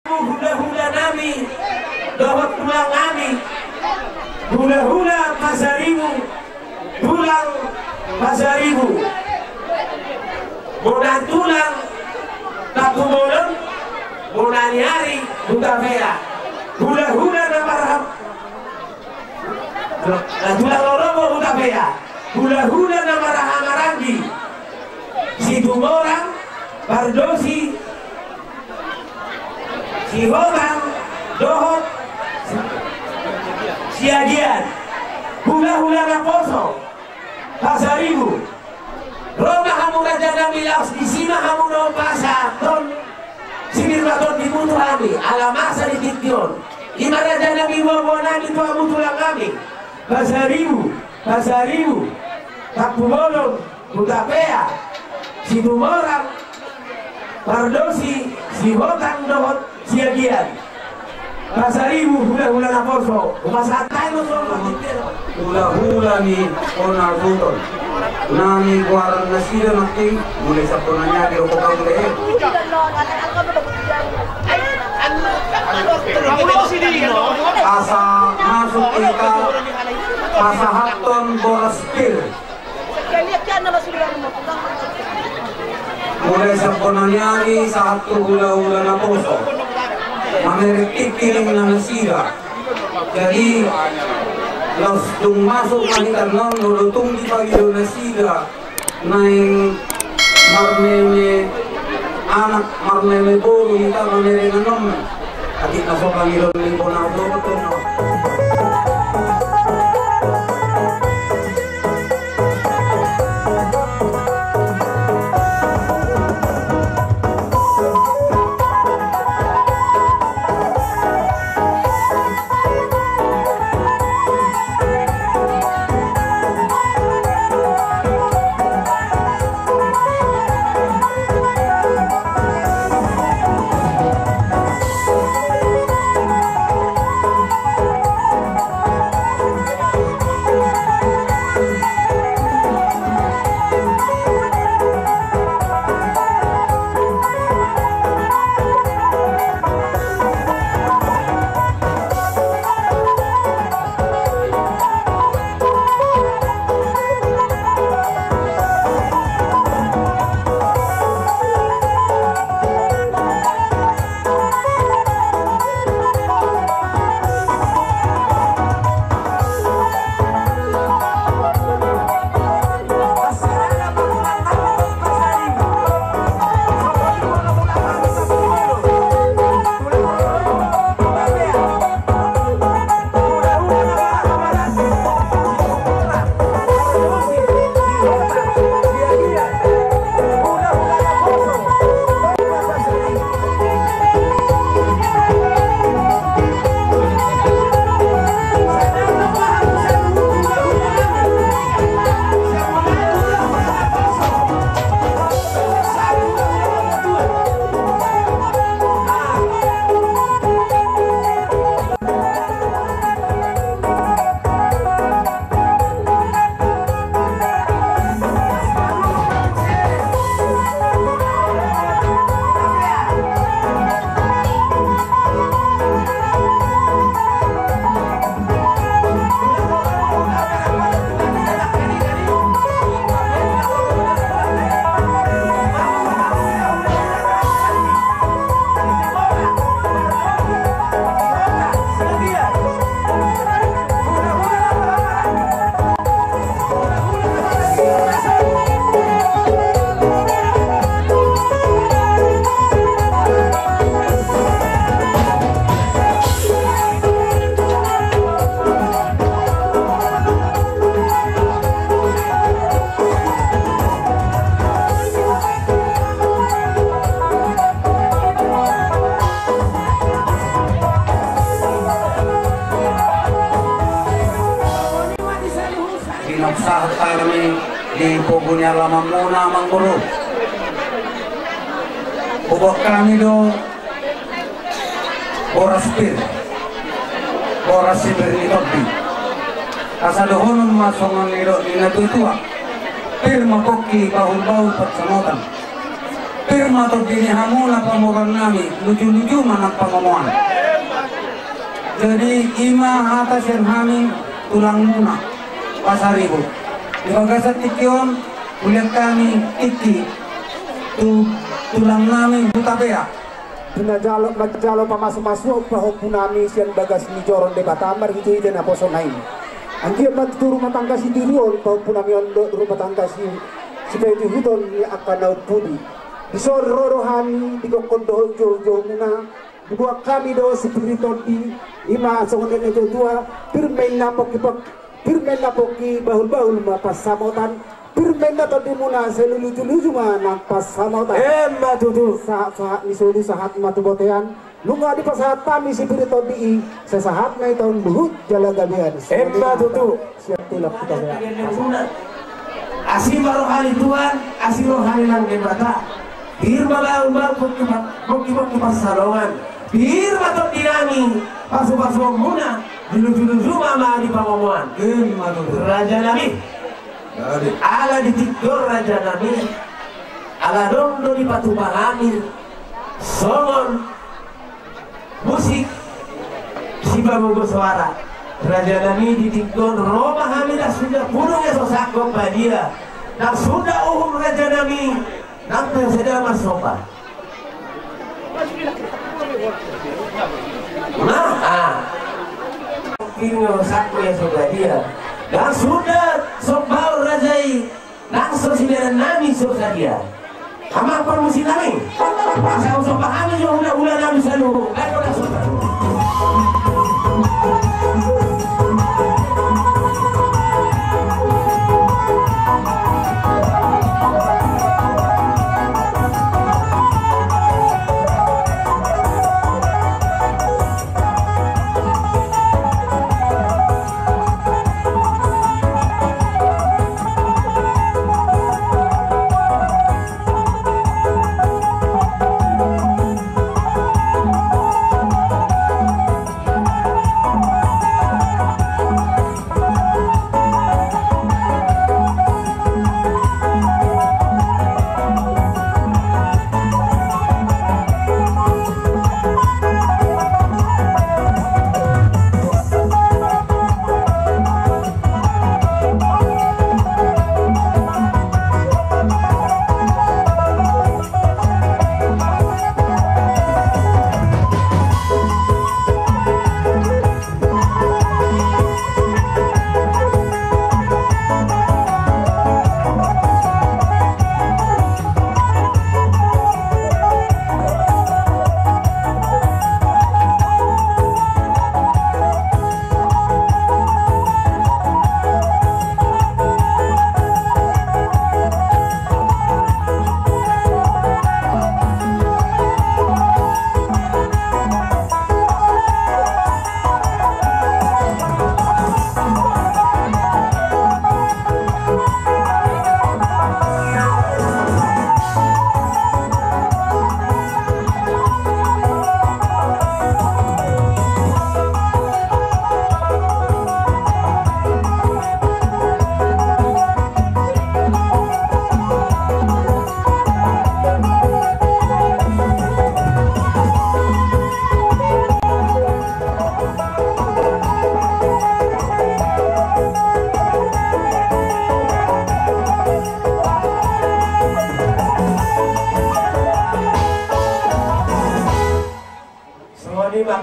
hula-hula nami dohot tulang nami hula-hula pasaribu tulang pasaribu bonan tulang takumolong bonani hari buka vera hula-hula na marham tulang lorobo buka vera hula-hula na marahamarangi si dumorang bardosi si Hogang, Dohot, si Agian, hula-hula na poso, pasaribu, Roma hamu raja nami laos di sima hamu no pasa, ton, sinirbaton di mutu kami, alamasa di tiktion, ima raja nami wawonani tua mutulang kami, pasaribu, tapumolong, Butapea, si Dumorang, Pardosi, si Hogang, Dohot, si Agian, pasaribu hula-hula na poso, umasatay mo so hula-hula ni Onar Buton. Nami guarang na sila natin mulai sa punanya di Rokokau Lehe. Asa masuk kita Pasahakton Boraspil. Mulai sa punanya ni satu hula-hula na poso. Mameritikiling na nasira. Jadi los tung masuk manikan non lulutung di pagilo nasira naing marmeme anak marmeme boro kita mamere non adik na so pagilo limpo na betul. Saat kami di Pogunya Lama Muna Mangguru Bubok kami do Boraspil Borasipir ni Topi Kasadohon masongan niro ni natutua Pir makoki bahul-bahul patsamotan Firma to bini hamuna pamuran nami lucu-lucu manak pangomoan. Jadi ima atas yang kami tulang muna pasaribu. Di bagasat tikion kuliah kami tiki tulang nami butabea. Pinajalo pamasuk-masuk bahwa punami sian bagas ni joron de batamar gitu ide na poso nain. Anjir matu rumah tangga si dirion bahwa punami on rumah tangga si supaya dihuton ni akan naut budi. Disor rohani dikokondo jo muna dibuat kami do spiritual di ima songon itu dua pirmain napoki bahul mapas samotan pirmain nato di muna seluluju mana pas samotan Matutu saat nisuli sahat matu botean lunga di pasahat kami spiritual di sesahat na itong buhut jalan gabihan Matutu siap tulak kita ya asih rohani Tuhan asih rohani lang debata Birma baul bukti pasalongan Birma to dinami pasu-pasu muna dulu mama di pamomuan Raja Nabi ala ditikdor Raja Nabi ala dondo di patu pangangin songon musik si babu suara Raja Nabi ditikdor Roma Hamidah sudah punung ya sosakok dia dan sudah Raja Nabi nanti sedang masopa. Kini sakku ya sudah dia. Dan sudah sobal rajai. Langsung sembilan nami sudah dia. Kamu permusi nami. Asal sopa kami juga udah nami selalu. Ayo dah sopa.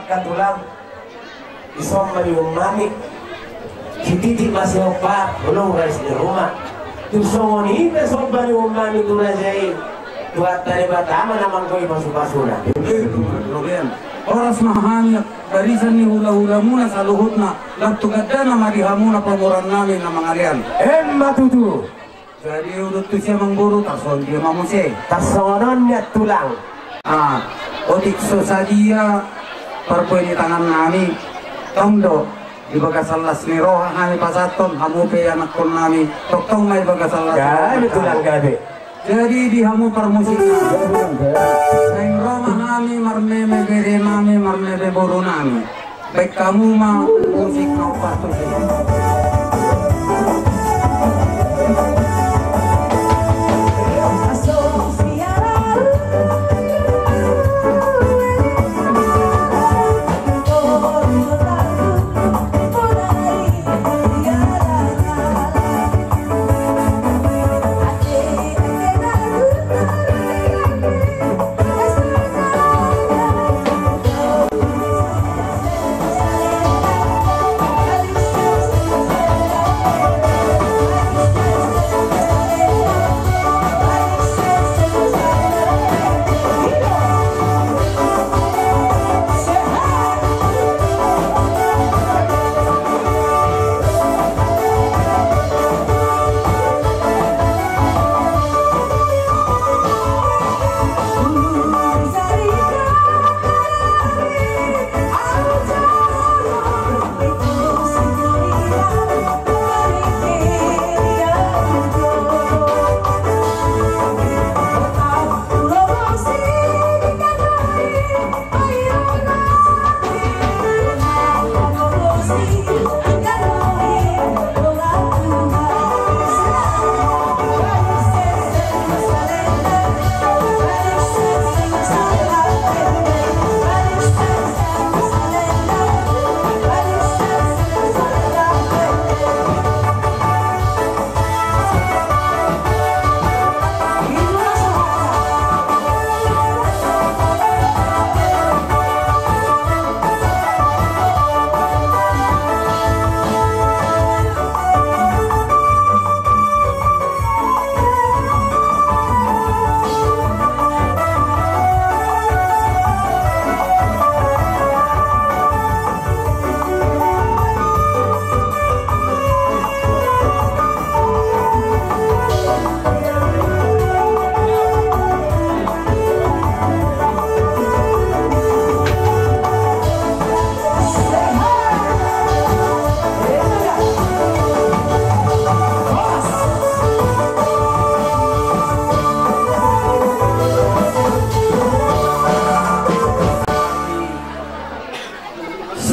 Katulang isom mariung mami si titik masih opa belum guys di rumah tu songoni besok mariung mami tu rajai buat dari batama namang koi pasu-pasuna oras mahanya barisan ni hula-hula muna sa luhut na lagtugada na marihamuna pamuran namin na mga lian Matutu jadi udut tu siya mangburu tason dia mamuse tasonon niya tulang otik so sadia parpoy ni tangan nami tongdo di bagasalas ni roha kami pasaton hamupe anak kon nami toktong may bagasalas itu lang gabi jadi di hamu permusik neng roma nami marmeme bere nami marmeme boru nami baik kamu mau musik kau patuh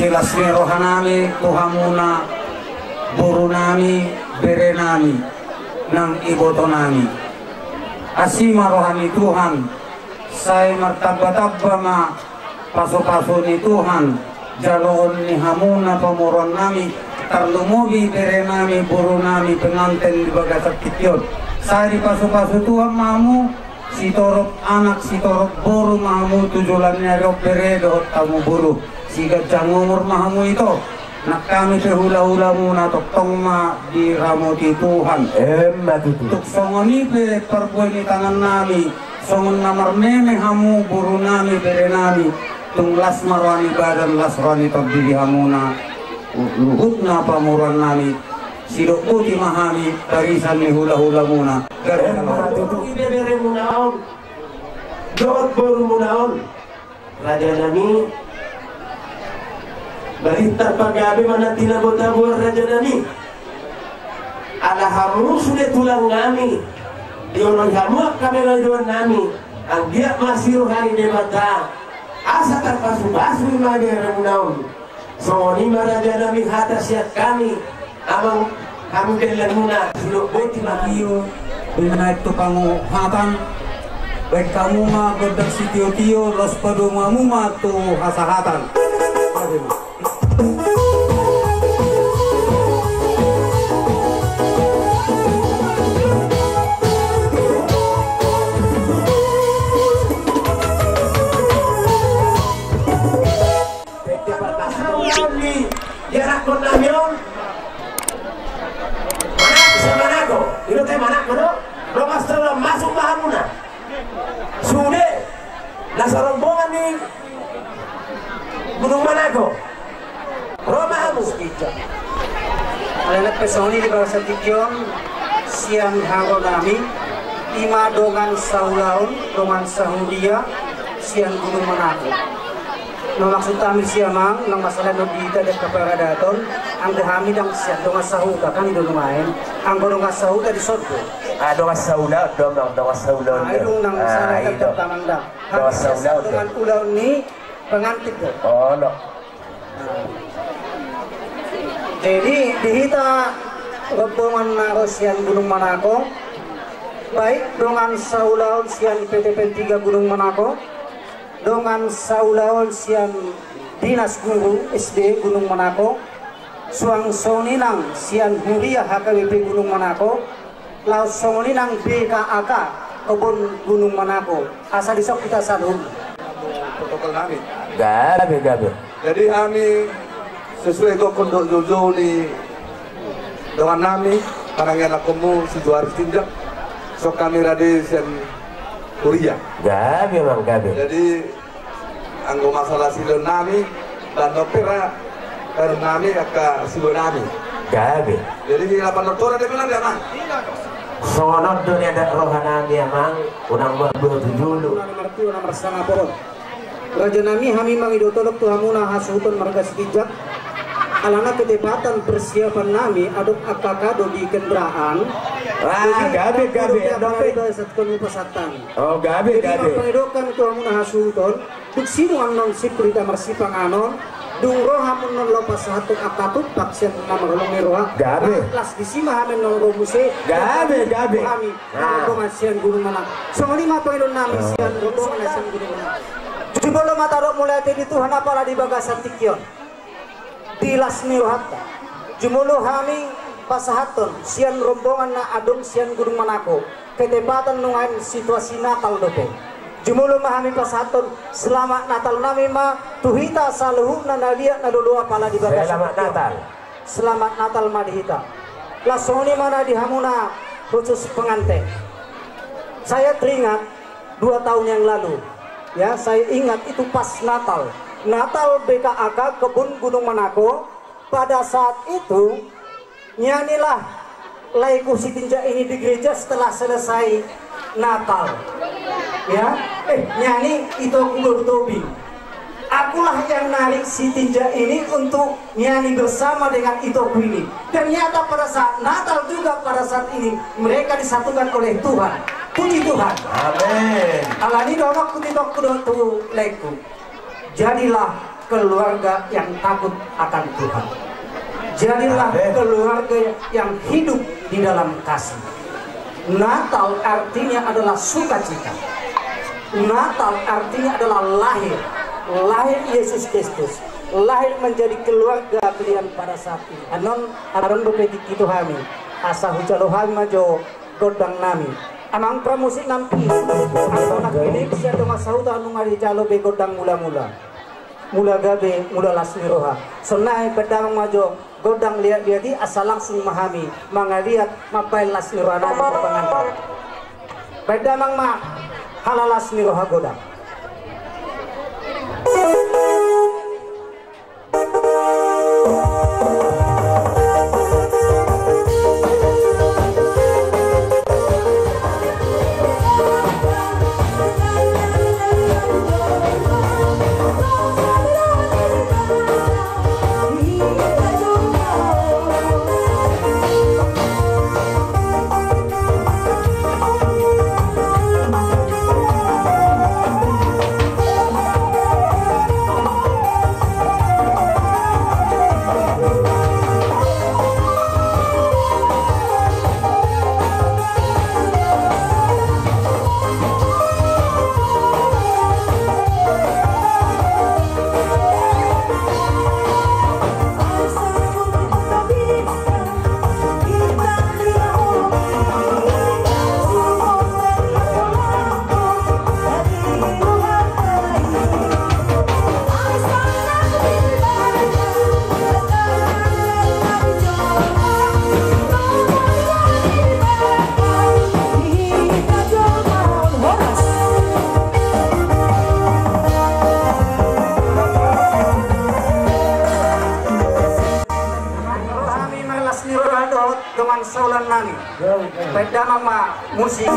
silas rohanami tuhamuna burunami berenami nang ibotonami asima rohani Tuhan saya martabba-tabba ma paso-paso ni Tuhan jaloon ni hamuna pamuron nami tarlumubi berenami burunami pengantin di bagasat kityon saya di paso-paso Tuhan mamu si torok anak si torok buru mamu tujulannya rok beredo tamu buru si gajang umur mahamu itu nak kami terhula-hula muna toktong ma di ramoti Tuhan tuk songoni pe perbuai ni tangan nami songon namar meme hamu buru nami bere nami tung las marwani badan las rani terdiri hamuna luhut na pamuran nami sidok uti mahami tarisan ni hula-hula muna bere munaon dot buru munaon raja nami balita pagabi mana tinabot-tabor raja nami ada hamu sudah tulang nami dionon hamu kami lajuan nami ang dia masih rohani debata asa terpasu-pasu imani remunaun songoni raja nami hata siat kami amang kami kelan muna silok boti makiyo binaik tu pangu hatan baik kamu ma godak si tio-tio los padomamu ma tu hasahatan Yarakon namion Manako sa Manako ino tayo Manako no? Rokas na masuk mahamuna sude nasa rombongan ni Gunung Manako Roma hamu Alanak pesoni di bawah Satikyon siang haro nami ima dongan saulaun dongan sahudia siang Gunung Manako no maksud kami siamang nang masalah no dita dan kaparadaton ang kami dang siang dongan sahuda kan itu lumayan ang dongan sahuda di sorgo dongan saula dongan saula itu nang masalah dan tamandang dongan saula dongan ulau ni pengantin tuh oh no jadi dihita rombongan naro siang Gunung Manako baik dongan saulaun siang PTP 3 Gunung Manako dongan saulaun siang Dinas Guru SD Gunung Manako suang soninang siang Huria HKBP Gunung Manako laut soninang BKAK Kebun Gunung Manako asal disok kita salun protokol kami gabe jadi kami sesuai kok kondok jojo ni dengan nami karangnya lakumu si juari tindak sok kami rade sen Korea gabe bang gabe jadi anggo masalah silon nami dan opera karena nami aka silon nami gabe jadi di lapan dokter ada bilang dia mah sonot dunia ada rohanami amang unang berbuat dulu nomor sana pohon Raja nami kami mangidotolok tuhamuna hasuton marga setijak alana ketepatan persiapan nami aduk akakado di kendaraan gabe pasatan oh gabe pengidokan tuhamuna hasuton duk sinu anon sikurita marsipang anon dung rohamun non lopas satu akatut paksen nama rolong roha gabe las disima hamen non romuse gabe kami rombongan sian Gunung Manako song lima pengidon nami sian rombongan sian Gunung Manako jumlah matarok mulai di Tuhan apalah di bagasan tikyon di lasmi rohatta jumlah kami pasahaton sian rombongan na adung sian Gunung Manako ketepatan nungan situasi Natal dope jumlah kami pasahaton selamat Natal nami ma tuhita saluhu na nadia na dulu apalah di bagasan selamat Natal selamat Natal madihita lasoni mana di hamuna khusus pengantin saya teringat 2 tahun yang lalu ya saya ingat itu pas Natal BKAK Kebun Gunung Manako pada saat itu nyanyilah laiku si tinja ini di gereja setelah selesai Natal ya nyanyi itu Tobi akulah yang narik si tinja ini untuk nyanyi bersama dengan Itoku ini ternyata pada saat Natal juga pada saat ini mereka disatukan oleh Tuhan puji Tuhan amin alani donok kutitok kudotu leku jadilah keluarga yang takut akan Tuhan. Jadilah keluarga yang hidup di dalam kasih. Natal artinya adalah sukacita. Natal artinya adalah lahir Yesus Kristus, lahir menjadi keluarga kalian pada saat ini. Aron bepetik itu kami, asa hujalohami majo godang nami. Amang pramusik nampi, atau nak pilih siya dong asauta nung ari jalo be godang mula gabe mula lasmiroha. So nae pedang majo godang lihat di asa langsung memahami mangaliat mapai lasmiroha na di pengantar. Pedang ma halalas miroha godang. Dengan saulan nami, beda mama musik,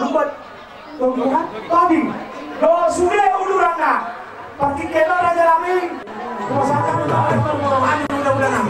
lumbat Tuhan tadi do sudah ulurana pakai kena raja rame masakan mudah-mudahan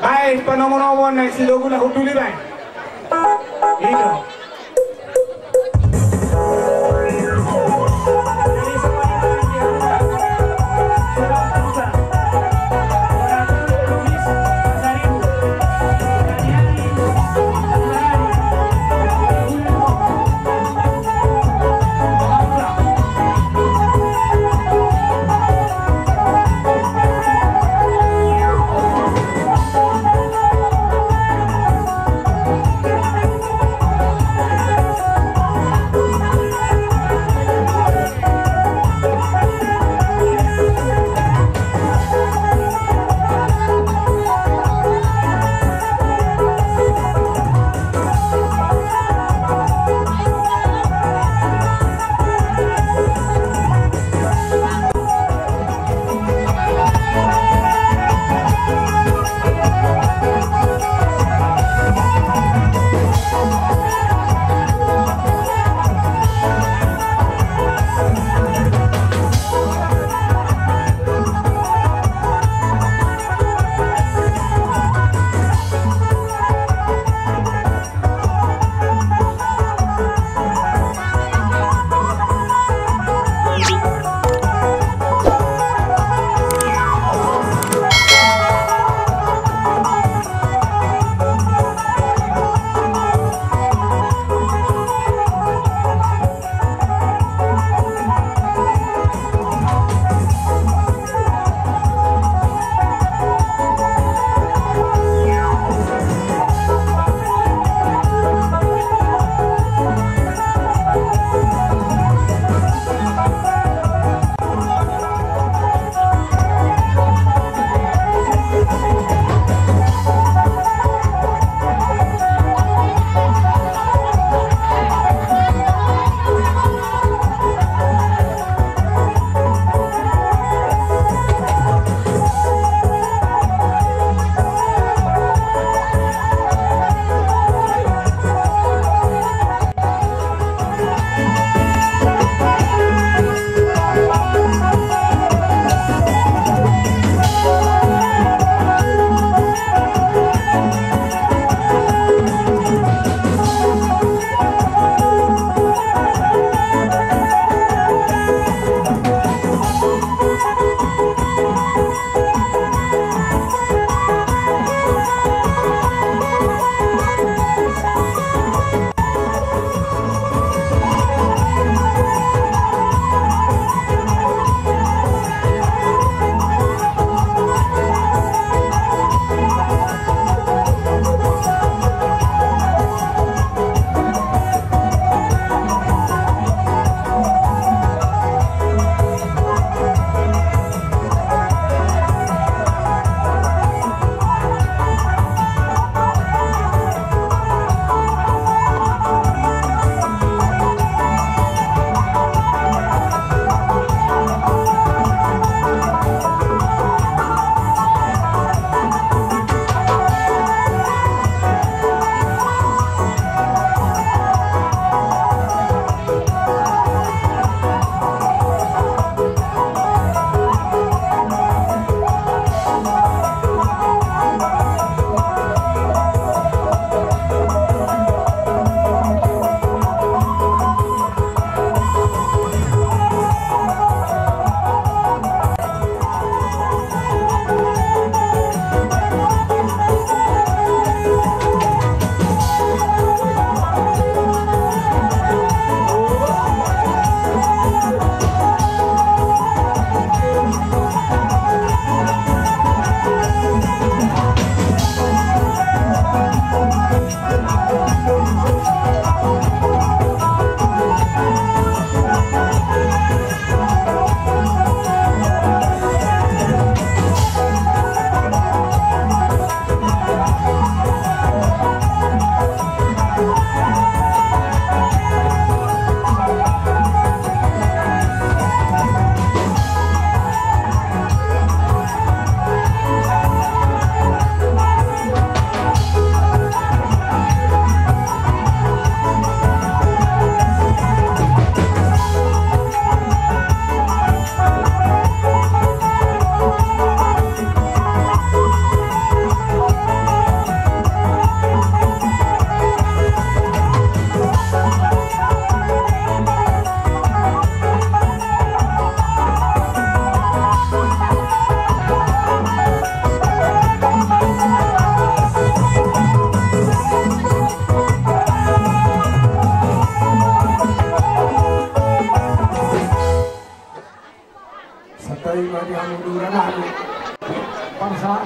Ay, panomo-nomo na si Logo na huduli ba? Ito.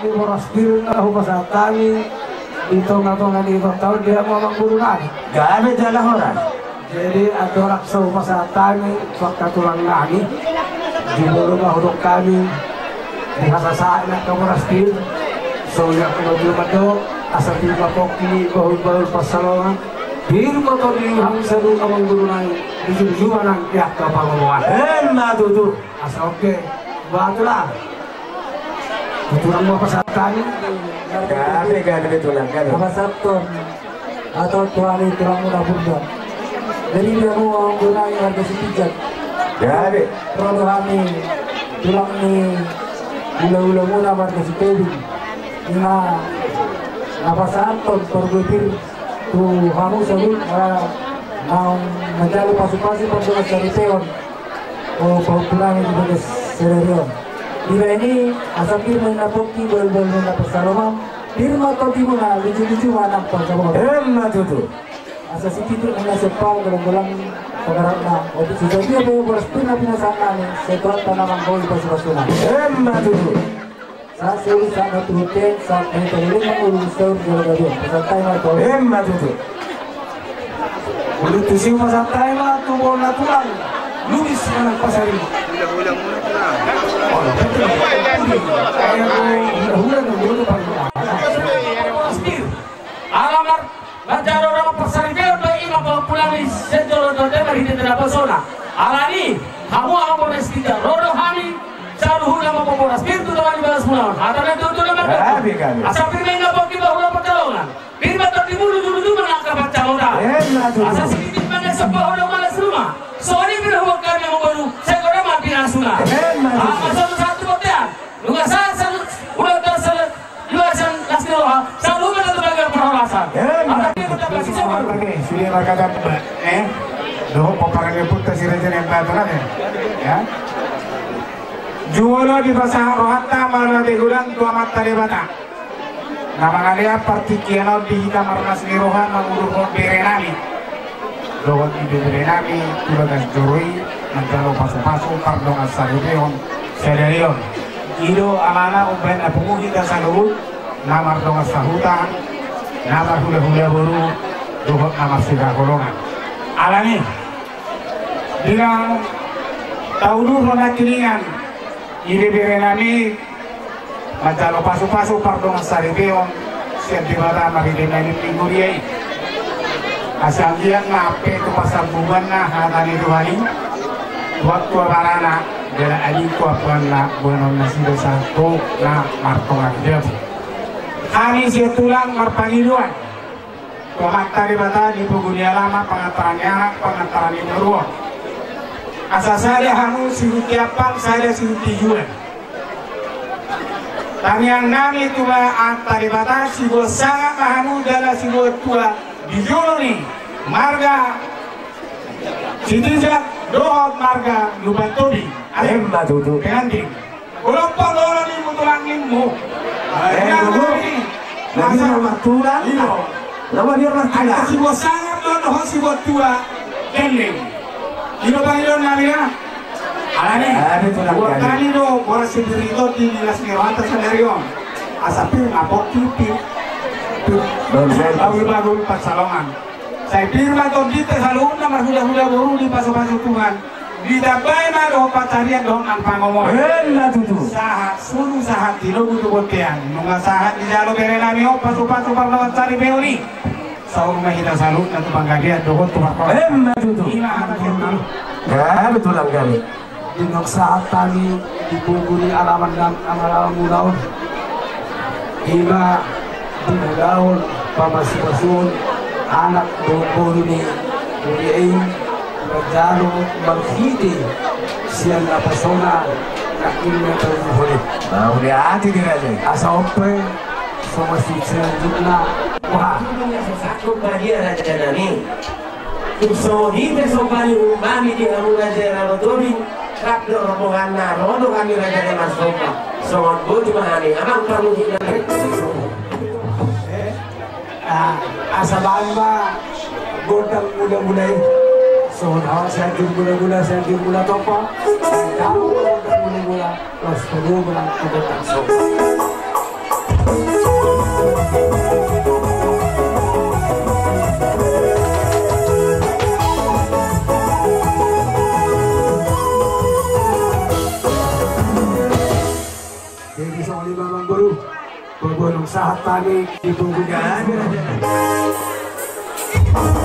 kami merastil na hupasatani dito nga dito tahun dia mau manggurunan. Gabe jalan orang. Jadi ada orang sa hupasatani pagkatulang lagi di bulu mahudok kami dihasasaan na kamerastil. So ya kalau mado asal di papoki bahul pasalongan. Firma to di hamsa do ka manggurunan di nang pihak ka pangamuan. Matutu. Asa oke. Batula. Tulang mo pasatani. Gabe tulang gabe. Sabton atau tuari tulang mula bunda. Jadi dia mau menggunakan harga sepijat. Gabe. Rodo kami tulang ni ula-ula mula harga sepedi. Ina apa sabton perbutir tu kamu sebut mau mencari pasukan pada cari peon. Oh tulang itu pada serius. Bila ini asal firma na poki bol-bol na pasaloman firma to di muna lucu-lucu manang pagkabot. Matutu. Asa si Tito na sepang gulang pagharap na o si Jody po pina pinasama ni sa trata na gol pa sa basuna. Matutu. Sa seri sa natuten sa pagkaliling ng ulusor ng gabi. Pasantay na to. Matutu. Ulit tusiw masantay na tubo na tulang. Luis na ng pasari. Ulang-ulang muna ko na. Alamar Bajaro orang persarifir baik imam pulang di sejolo dote bagi tidak persona. Alani kamu akan tidak rodo hani jauh nama pemuda spiritu dengan balas pulang. Hatanya itu nama kau. Asal firman enggak bagi bahula pertolongan. Firman tertimbul dulu menangkap pertolongan. Asal sedikit banyak sebuah orang malas rumah. Soalnya bila hukum yang membaru saya kau mati nasuna. Asal satu botian. Lugas asal udah tersel luasan nasroha. Selalu menentu bagian perhorasan. Sudah rakadan doh paparannya pun tersirat yang bataran ya. Jual di pasar rohata malah digulang tua mata di bata. Nama kalian partikiano di hitam marnas lirohan mengurus berenami. Doa di berenami tugas jurui mencari pasu-pasu pardon asarion sederion. Ido amana uben apunguhi dan salut nama dong asahutan nama hula-hula baru doa nama sudah golongan. Alani bilang tahun dulu kilingan ini berenami mencari pasu-pasu pardon asarion sedibara maridina ini minggu dia. Asal dia ngape itu pasar buban nah hatani tuhani waktu barana dela ali ko na bueno nasi dosa to na martongan dia ani si tulang marpangiluan komentari bata di pugunia lama pengantarannya pengantaran ini asa saya hamu siutiapang saya siutijuan dan yang nami tua antari bata si bosa hamu dala si tua di nih marga Sidijak doa marga Lubantobi Matutu. Pengantin ulang orang ini mutulang limu Lagi nama tulang. Nama dia orang tulang. si bos sangat doa si bos tua kending ino pangilon nalia alani buat kali do boras sendiri do di dinas nirwanta sendirion asapin apok tipi bagus pasalongan saya firman to dite salun na marhula-hula baru di pasu-pasu Tuhan di dabay na do patarian do ang pangomong Matutu. sahat sunu sahat di lo butuh botean nunga sahat di jalo berenami o pasu-pasu parlawan cari beoni saur mahita salun na tupanggadian doon tumakot Matutu. Gabe tulang gabe. Dinok saat tani dipuguli alaman mudaun ima dinagaon pamasipasun anak doon ni Uriain Bajaro Marfiti siang na persona na kilometer ulit. Udah hati dia aja. Asa ope sama si selanjutnya wah Satu bagian raja nani. So di besok kali umami di Haruna Jera Rotobi kap do rombongan na rodo kami raja Mas Sopa. So go di mahani amang perlu hidup. asa bangba godang muda-mudai so hawa saya mula topa kamu godang mula-mula terus kedua bilang godang so Jadi soal Bang Guru, berbonong saat tani ibu bukan. Bye.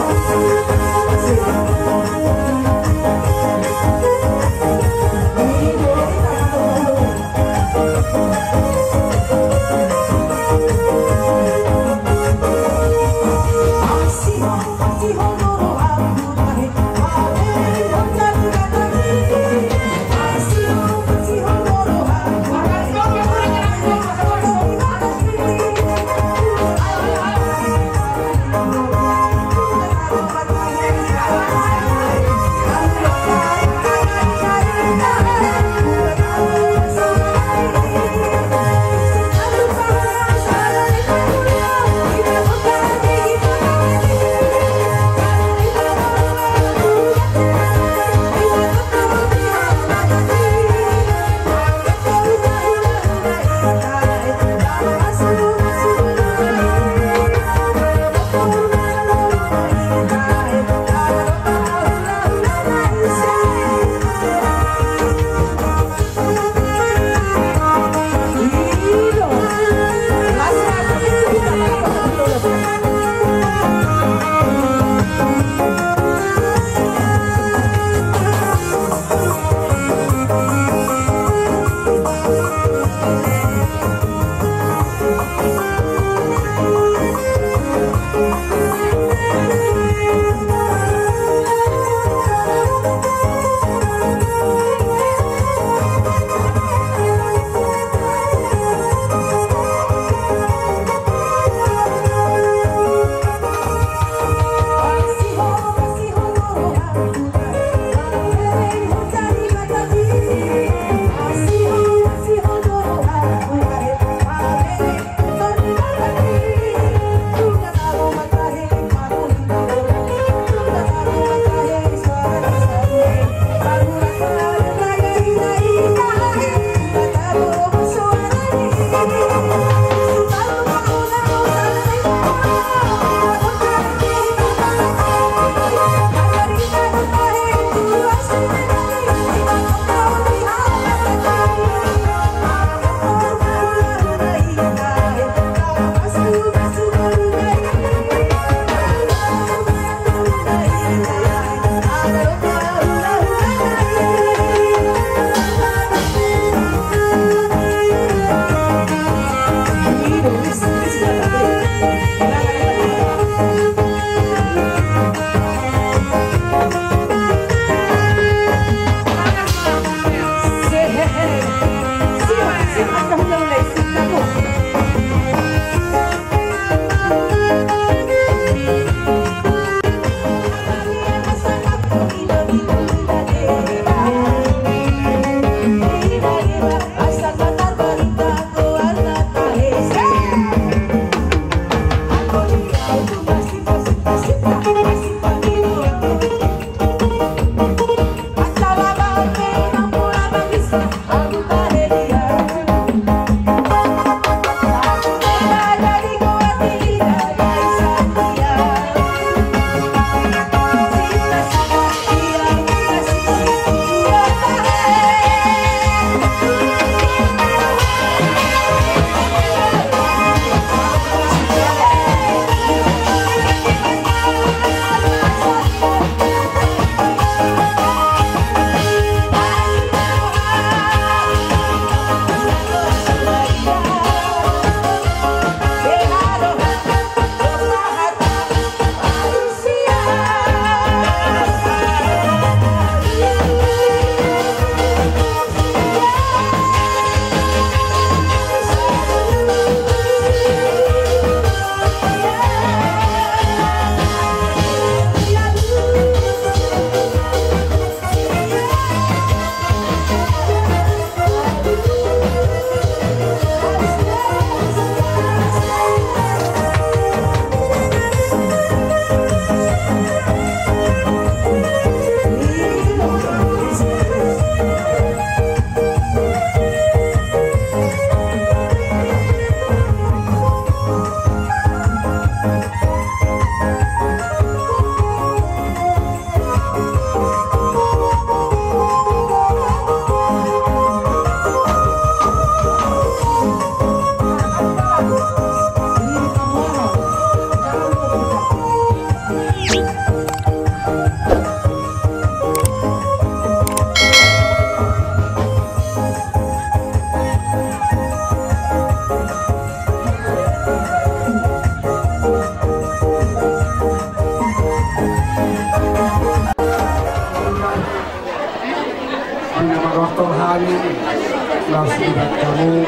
sehingga kamu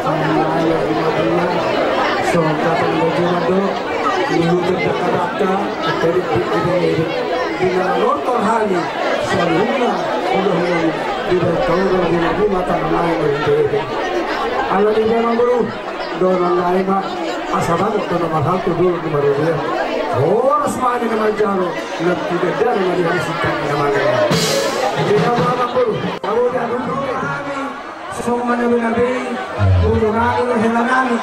ayah ibu so katang baju menuju Jakarta dari ini dengan motor hari sebelumnya udah tidak tahu dengan rumah tanah itu Allah di dalam guru doang lain pak asal itu nama satu dulu nomor dua orang semua ini nama jaro lebih tidak dari yang dihasilkan namanya jadi kamu apa guru kamu dah dulu kami semua nabi guru kami helan kami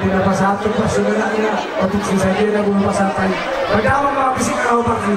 tidak pas satu pas sebenarnya untuk sisa dia belum pas satu padahal mau bisik kau pergi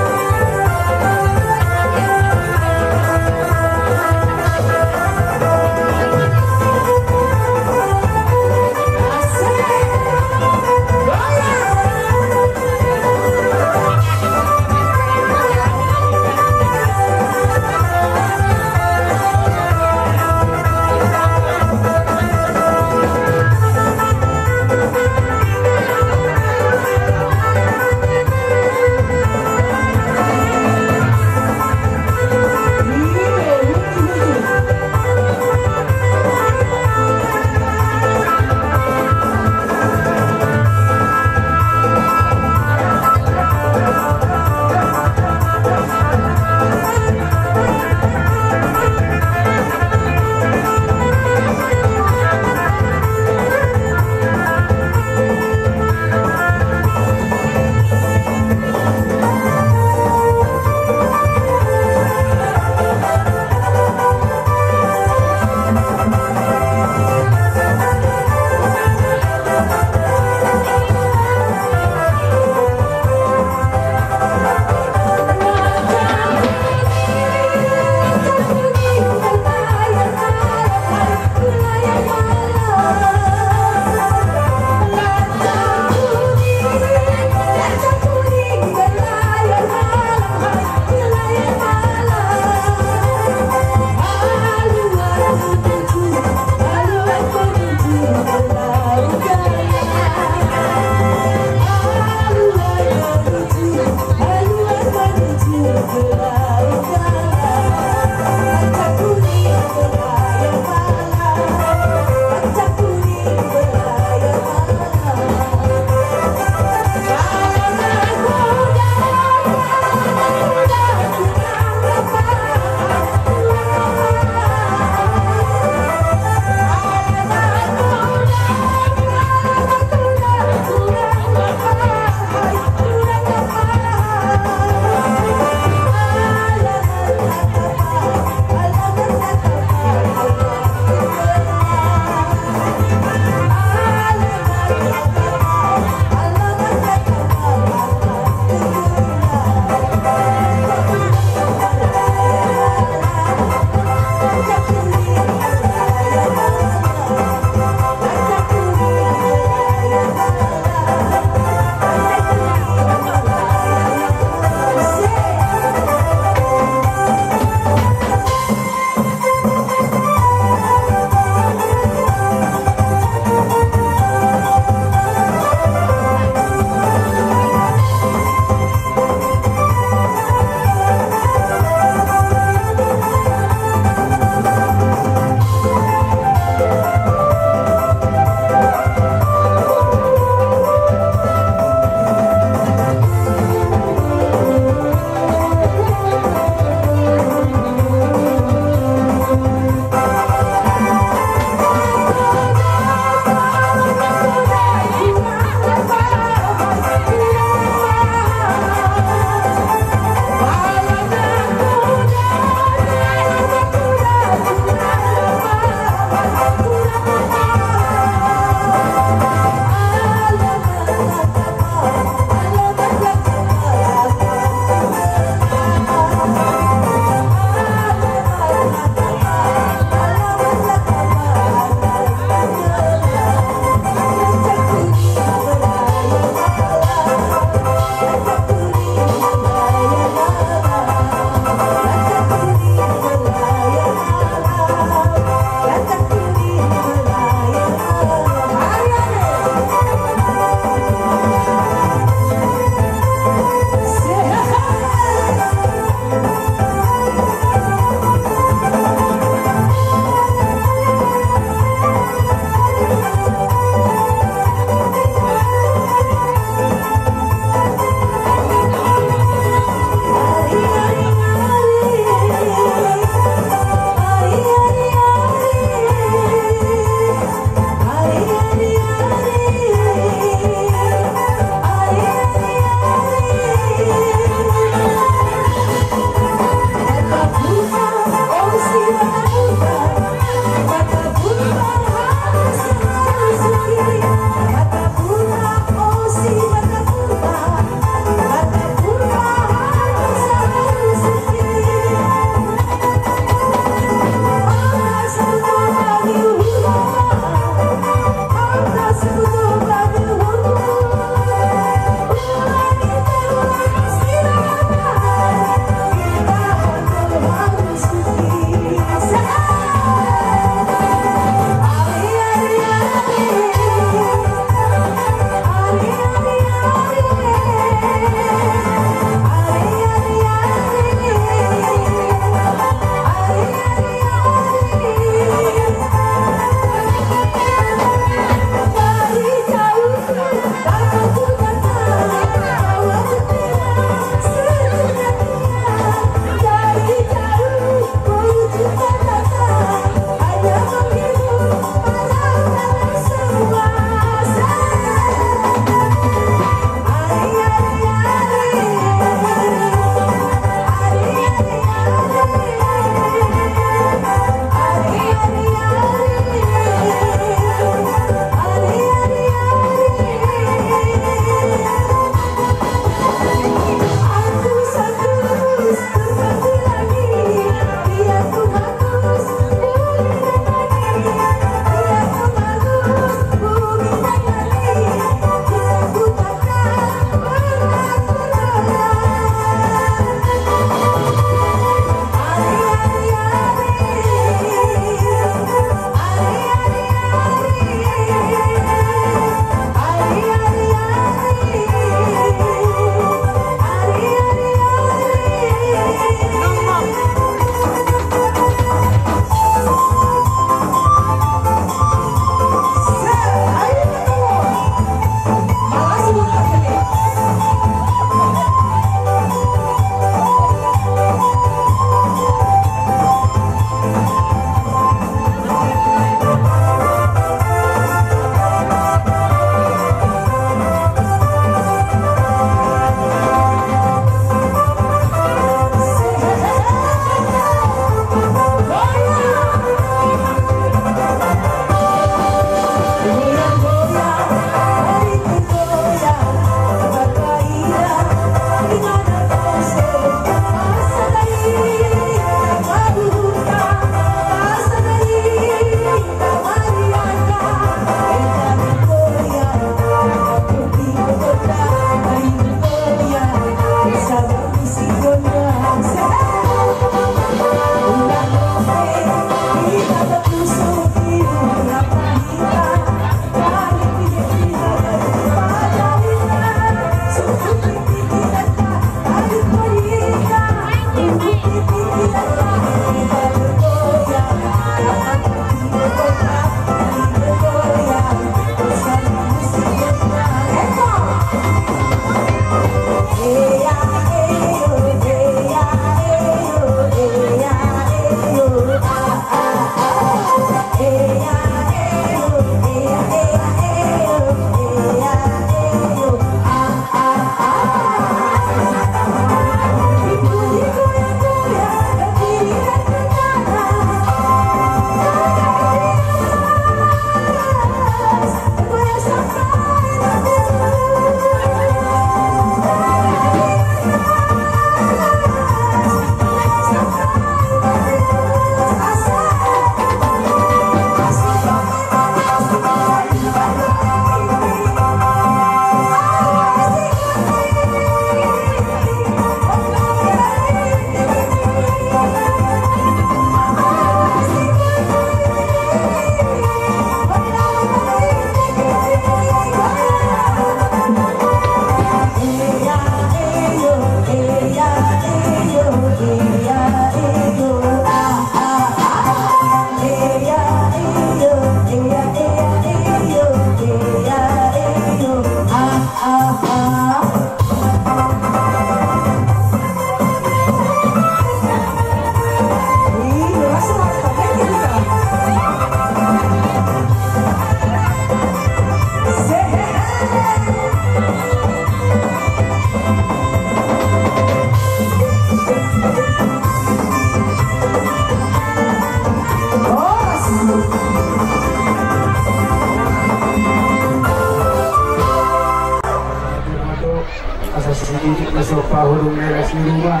Sedikit masuk pahurung meres di rumah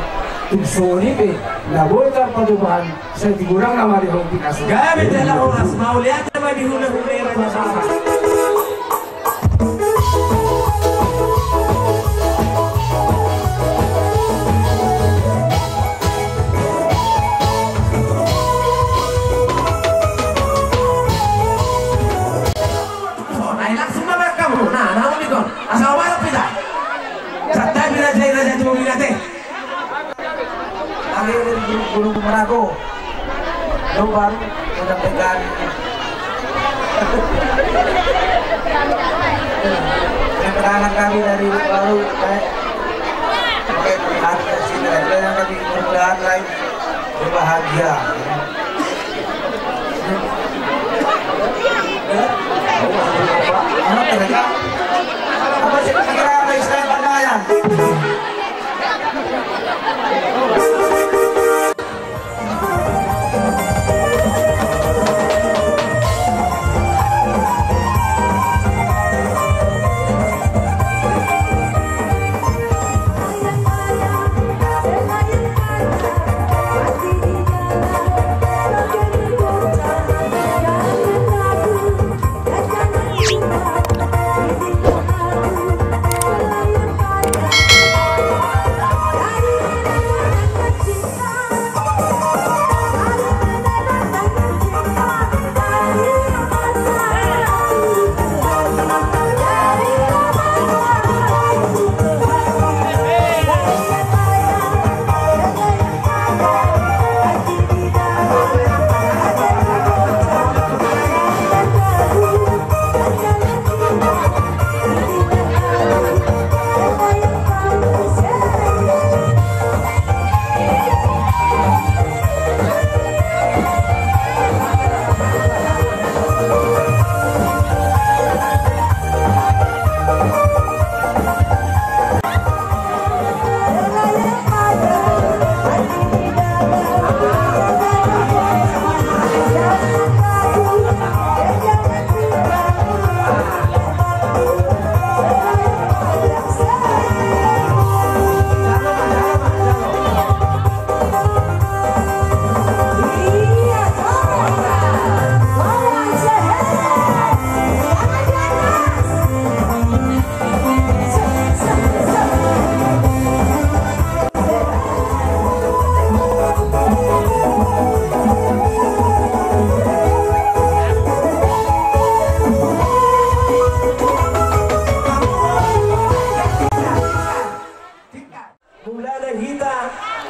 tuksoni be na boitar padubahan sa tigurang na marihong pinaso gamit na oras mauliat na madihuna-hunera niya sa ay langsung na kamu nah naon ito asal wala pila Sakta biraja cuma binate. Kali dari Gunung Merago, lo baru menyampaikan. Keterangan kami dari baru melihat dari sini aja yang kami mudah-mudahan lain berbahagia. Anak mereka apa sih kira ada istilah perdamaian?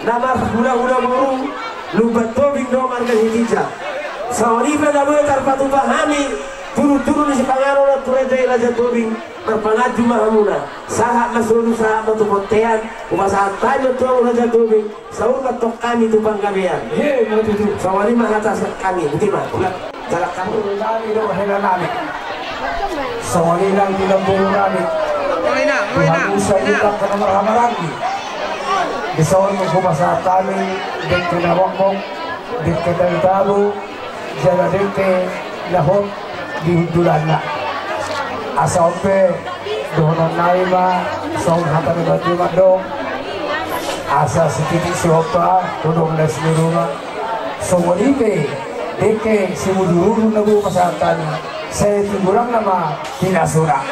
nama hula-hula burung lubat tobing domar kahitija sawarifa na boy tarpatu pahami turu-turu di sepangaro na turejay raja tobing berpangaju mahamuna saha masulu saha matukontean umasahan tayo tuang raja tobing saur batok kami tupang gabean sawari mahatas kami bagaimana ulat jalak kamu sawari lang tinambong namin Tuhan usay utak ka na marami Bisawan mo kumasa kami, din tinawag mo, din kitang-tabo, dyan din kay lahot, dihudulan na. Asa ompe, doon ang naima, sa unhatan ng batima doon. Asa si Titi si Opa, tulong na siniruma. So walipe, din kay si Mudururu na bumasatan, sa tingurang nama, pinasura.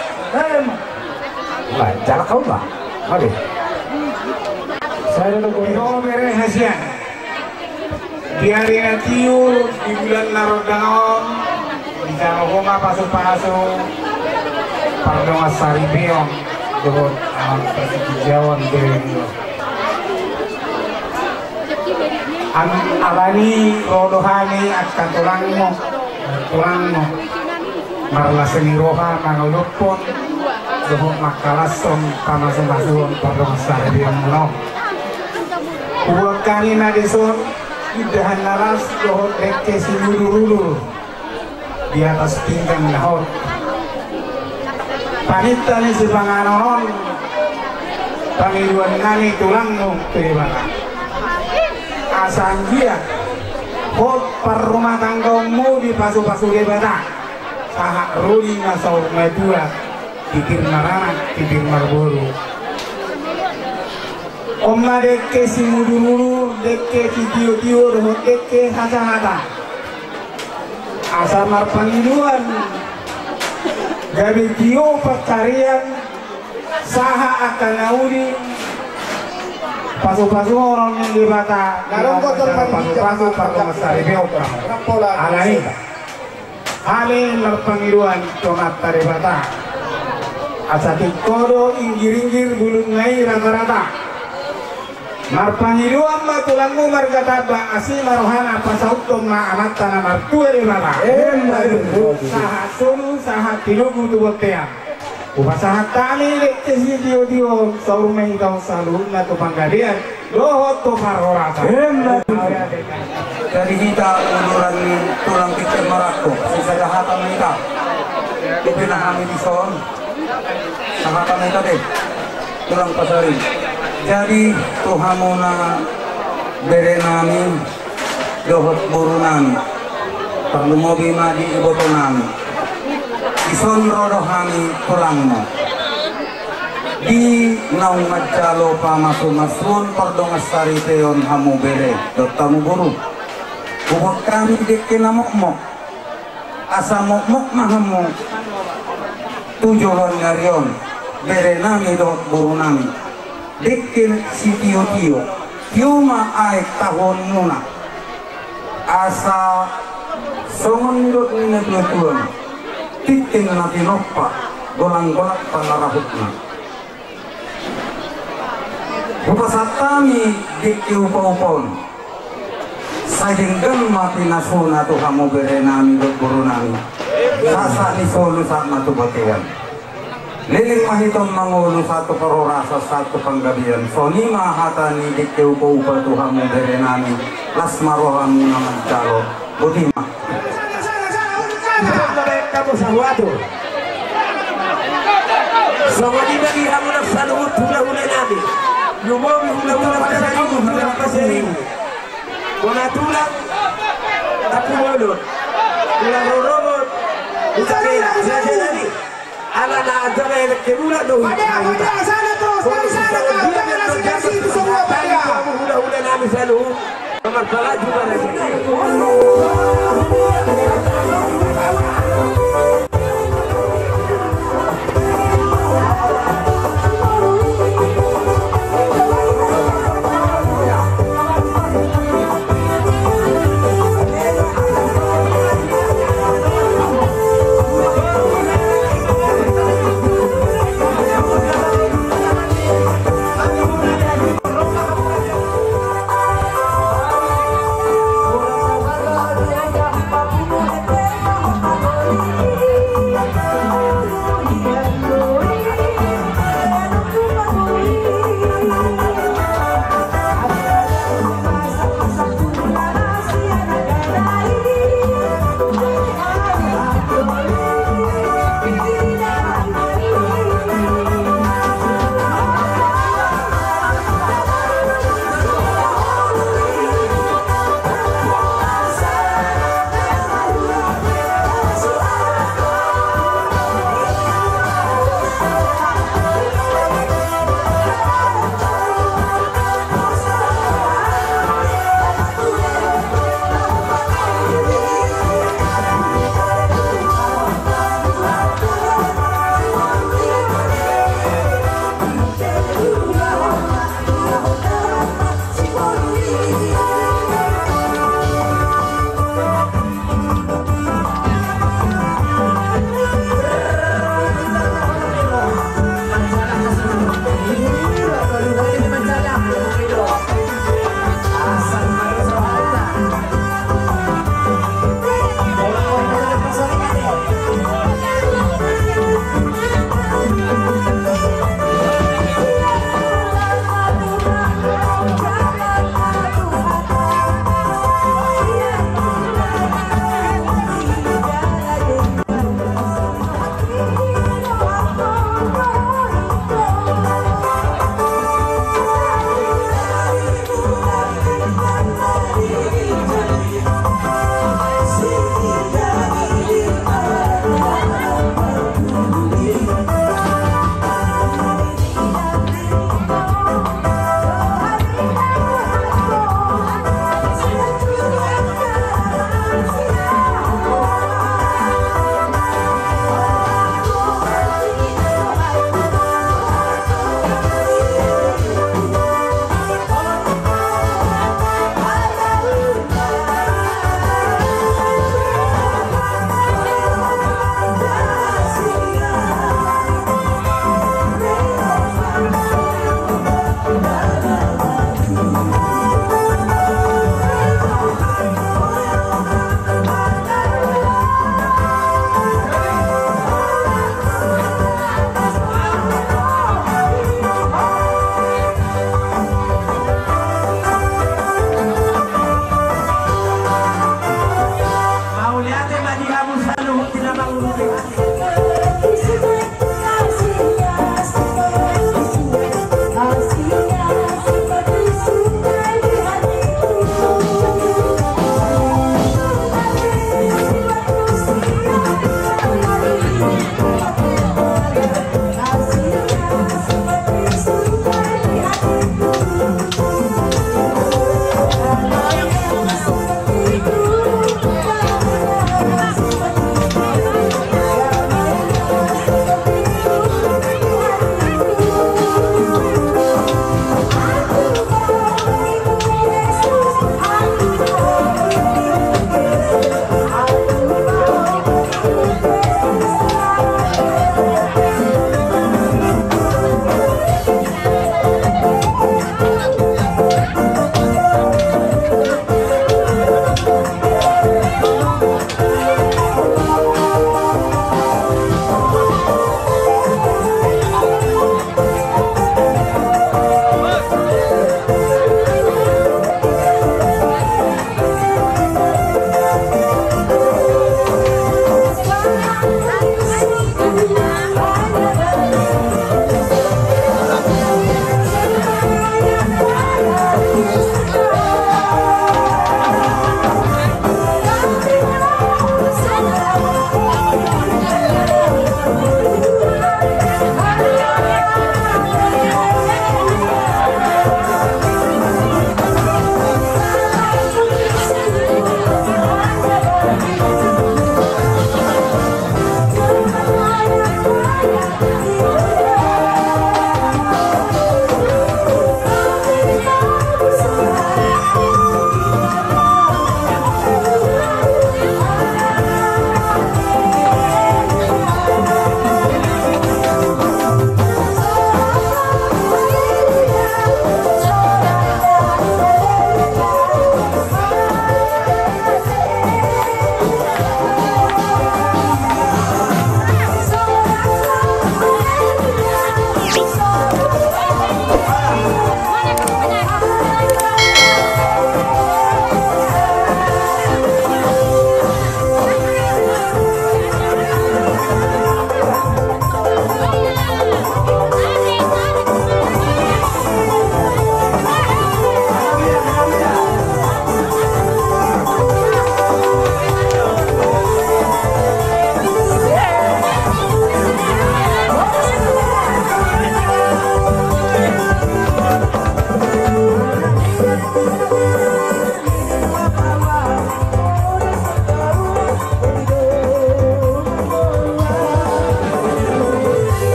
Jarak kau ba? Mali. Saya no mere hasian. Di hari natiu di bulan Narodanon di sana koma pasuk-pasuk pardong asari beong dohon ang persetujuan dengan ang alani rodohani akan tulangmo marla seniroha manulupon dohon makalason pamasuk-pasuk pardong asari beong no. Uang kami nadison idahan laras dohot eke si lulu di atas pinggang lahot panitan si panganonon pangiluan nani tulang mo terima asang dia hot per rumah tanggamu di pasu-pasu gebata sahak ruli ngasau medua titir marana titir marburu omna dekke si mudururu dekke si tiyo-tiyo roh dekke hata-hata asal marpangiluan gabi tiyo pecarian saha akan naudi pasu-pasu orang yang dibata pasu-pasu pardo masari beotra alai hale marpangiluan tomat taribata asati kodo inggir-inggir bulung ngai rata-rata marpangiluan matulangmu margata ba asi marohana pasautom ma amat tanah martua dibata saha solu saha tilugu tubotean upasahat kami lekte si dio saurumeng kau salun na to panggadian lohot to parorata dari kita uluran tulang kecil marako sisa dahatan kita kami di son dahatan kita deh tulang pasari jadi tuhamuna bere nami lohot burunan perlu mobi madi ibotonan ison rodohani tulangmo di naung majalo pamasu-masun pardong asari teon hamu bere dotamu buru ubot kami dekke namokmok asa mokmok mahamu tujuan ngarion bere nami dot buru nami dekke si tiyo-tiyo tiuma ay tahun muna asa songon nidot ni tuan titing natin opa golang-golak panarahutna upasatami dikki upa-upon sayenggan mati nasuna tu kamu bere nami dot buru nami sasa ni solu saat matu batean liling mahitom mangulu satu perorasa satu panggabian soni mahatani dikki upa-upa tu kamu bere nami lasmarohamu naman calo budima kamu sahwatu sama dibagi kamu nak saluhut hula-hula nami lumobi hula-hula pasarimu hula pasarimu kuna tulang aku mulut tulang rorobot usapin saja nani ala na adama yang kebulan doh Pada sana terus dari sana kami nasi kasih itu semua pada kamu hula-hula nami saluhut nomor pala juga lagi kamu selalu tidak mau